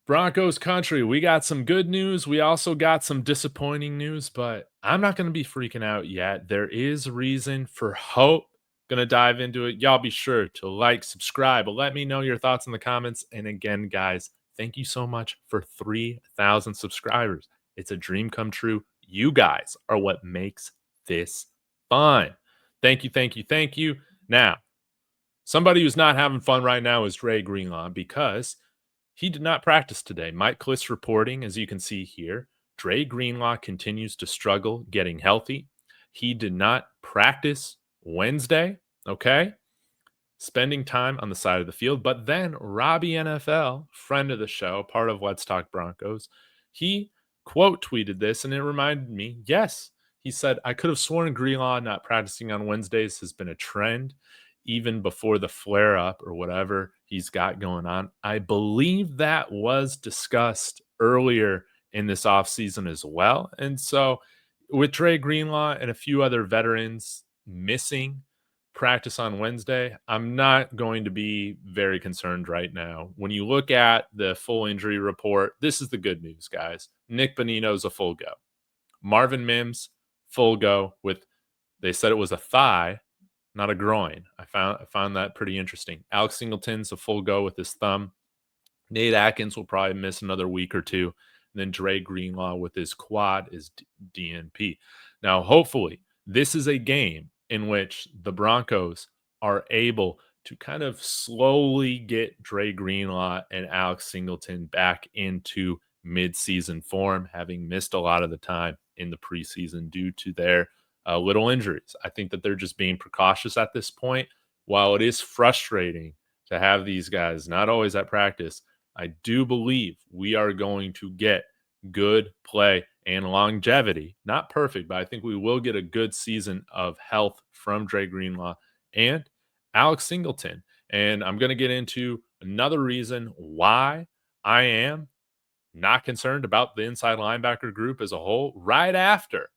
Broncos country, we got some good news. We also got some disappointing news, but I'm not going to be freaking out yet. There is reason for hope. Going to dive into it. Y'all be sure to like, subscribe, but let me know your thoughts in the comments. And again, guys, thank you so much for 3,000 subscribers. It's a dream come true. You guys are what makes this fun. Thank you, thank you, thank you. Now, somebody who's not having fun right now is Dre Greenlaw because he did not practice today. Mike Kliss reporting, as you can see here. Dre Greenlaw continues to struggle getting healthy. He did not practice Wednesday, okay? Spending time on the side of the field. But then Robbie NFL, friend of the show, part of Let's Talk Broncos, he quote tweeted this and it reminded me, yes, he said, I could have sworn Greenlaw not practicing on Wednesdays has been a trend even before the flare up or whatever he's got going on. I believe that was discussed earlier in this offseason as well. And so with Dre Greenlaw and a few other veterans missing practice on Wednesday, I'm not going to be very concerned right now. When you look at the full injury report, this is the good news, guys. Nick Bonino's a full go. Marvin Mims, full go with, they said it was a thigh, not a groin. I found that pretty interesting. Alex Singleton's a full go with his thumb. Nate Atkins will probably miss another week or two. And then Dre Greenlaw with his quad is DNP. Now, hopefully, this is a game in which the Broncos are able to kind of slowly get Dre Greenlaw and Alex Singleton back into midseason form, having missed a lot of the time in the preseason due to their little injuries. I think that they're just being precautious at this point. While it is frustrating to have these guys not always at practice, I do believe we are going to get good play and longevity. Not perfect, but I think we will get a good season of health from Dre Greenlaw and Alex Singleton. And I'm going to get into another reason why I am not concerned about the inside linebacker group as a whole right after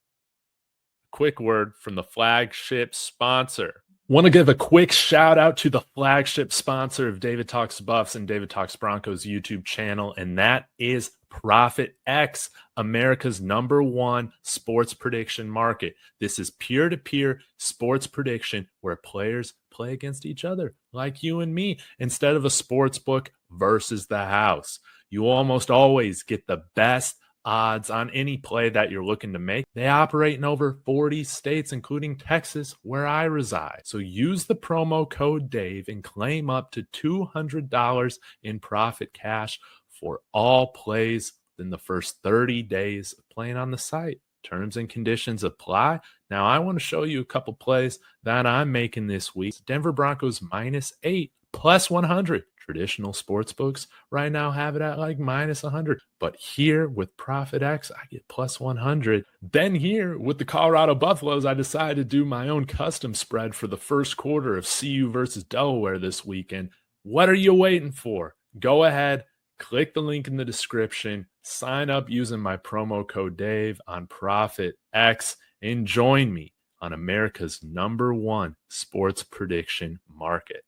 quick word from the flagship sponsor. Want to give a quick shout out to the flagship sponsor of David Talks Buffs and David Talks Broncos YouTube channel, and that is Profit X, America's #1 sports prediction market. This is peer-to-peer sports prediction where players play against each other, like you and me, instead of a sports book versus the house. You almost always get the best odds on any play that you're looking to make. They operate in over 40 states, including Texas, where I reside. So use the promo code Dave and claim up to $200 in profit cash for all plays in the first 30 days of playing on the site. Terms and conditions apply. Now, I want to show you a couple plays that I'm making this week. Denver Broncos -8, +100. Traditional sports books right now have it at like -100. But here with Profit X, I get +100. Then here with the Colorado Buffaloes, I decided to do my own custom spread for the first quarter of CU versus Delaware this weekend. What are you waiting for? Go ahead, click the link in the description, sign up using my promo code Dave on Profit X, and join me on America's #1 sports prediction market.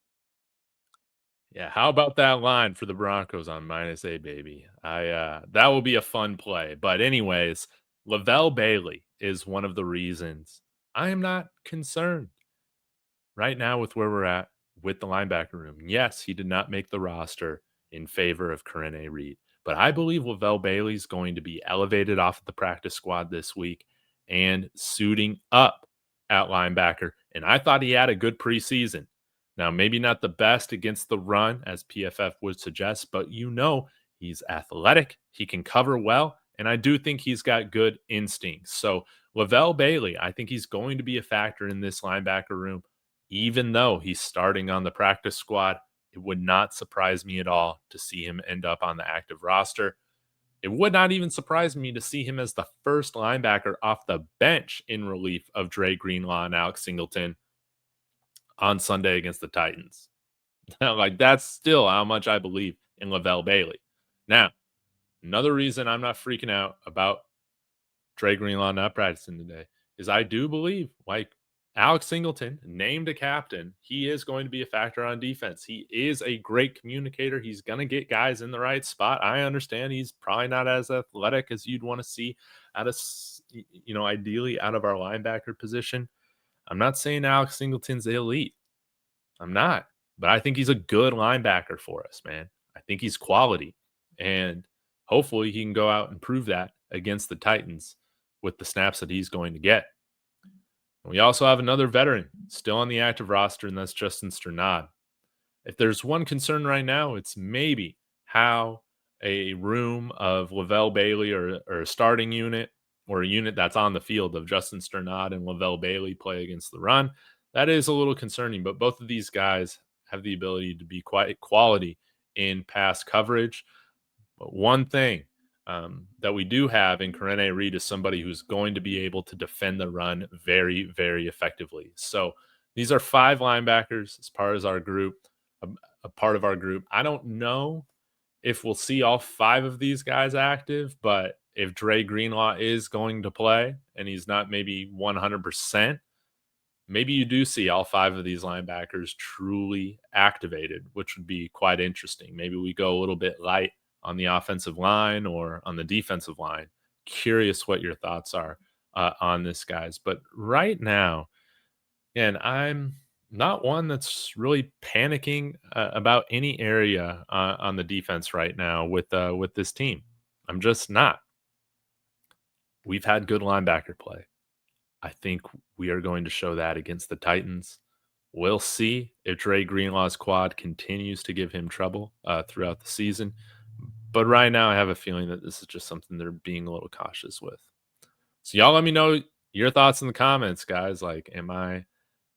Yeah, how about that line for the Broncos on -8, baby? That will be a fun play. But anyways, Levelle Bailey is one of the reasons I am not concerned right now with where we're at with the linebacker room. Yes, he did not make the roster in favor of Karene Reid, but I believe Levelle Bailey is going to be elevated off of the practice squad this week and suiting up at linebacker. And I thought he had a good preseason. Now, maybe not the best against the run, as PFF would suggest, but he's athletic, he can cover well, and I do think he's got good instincts. So, Levelle Bailey, I think he's going to be a factor in this linebacker room, even though he's starting on the practice squad. It would not surprise me at all to see him end up on the active roster. It would not even surprise me to see him as the first linebacker off the bench in relief of Dre Greenlaw and Alex Singleton on Sunday against the Titans. Like, that's still how much I believe in Levelle Bailey. Now, another reason I'm not freaking out about Dre Greenlaw not practicing today is I do believe, like Alex Singleton, named a captain, he is going to be a factor on defense. He is a great communicator. He's going to get guys in the right spot. I understand he's probably not as athletic as you'd want to see out of, ideally out of our linebacker position. I'm not saying Alex Singleton's elite. I'm not, but I think he's a good linebacker for us, man. I think he's quality. And hopefully he can go out and prove that against the Titans with the snaps that he's going to get. We also have another veteran still on the active roster, and that's Justin Strnad. If there's one concern right now, it's maybe how a room of Levelle Bailey or a starting unit or a unit that's on the field of Justin Strnad and Levelle Bailey play against the run. That is a little concerning, but both of these guys have the ability to be quite quality in pass coverage. But one thing that we do have in Karene Reid is somebody who's going to be able to defend the run very, very effectively. So these are 5 linebackers as part of our group. A part of our group. I don't know if we'll see all 5 of these guys active, but if Dre Greenlaw is going to play and he's not maybe 100%, maybe you do see all 5 of these linebackers truly activated, which would be quite interesting. Maybe we go a little bit light on the offensive line or on the defensive line. Curious what your thoughts are on this, guys. But right now, and I'm not one that's really panicking about any area on the defense right now with this team. I'm just not. We've had good linebacker play. I think we are going to show that against the Titans. We'll see if Dre Greenlaw's quad continues to give him trouble throughout the season. But right now, I have a feeling that this is just something they're being a little cautious with. So y'all let me know your thoughts in the comments, guys. Like, am I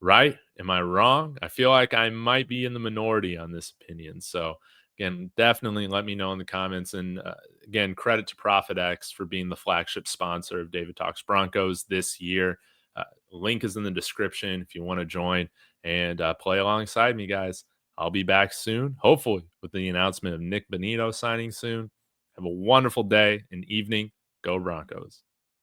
right? Am I wrong? I feel like I might be in the minority on this opinion. So again, definitely let me know in the comments. And again, credit to ProfitX for being the flagship sponsor of David Talks Broncos this year. Link is in the description if you want to join and play alongside me, guys. I'll be back soon, hopefully with the announcement of Nick Bonito signing soon. Have a wonderful day and evening. Go Broncos.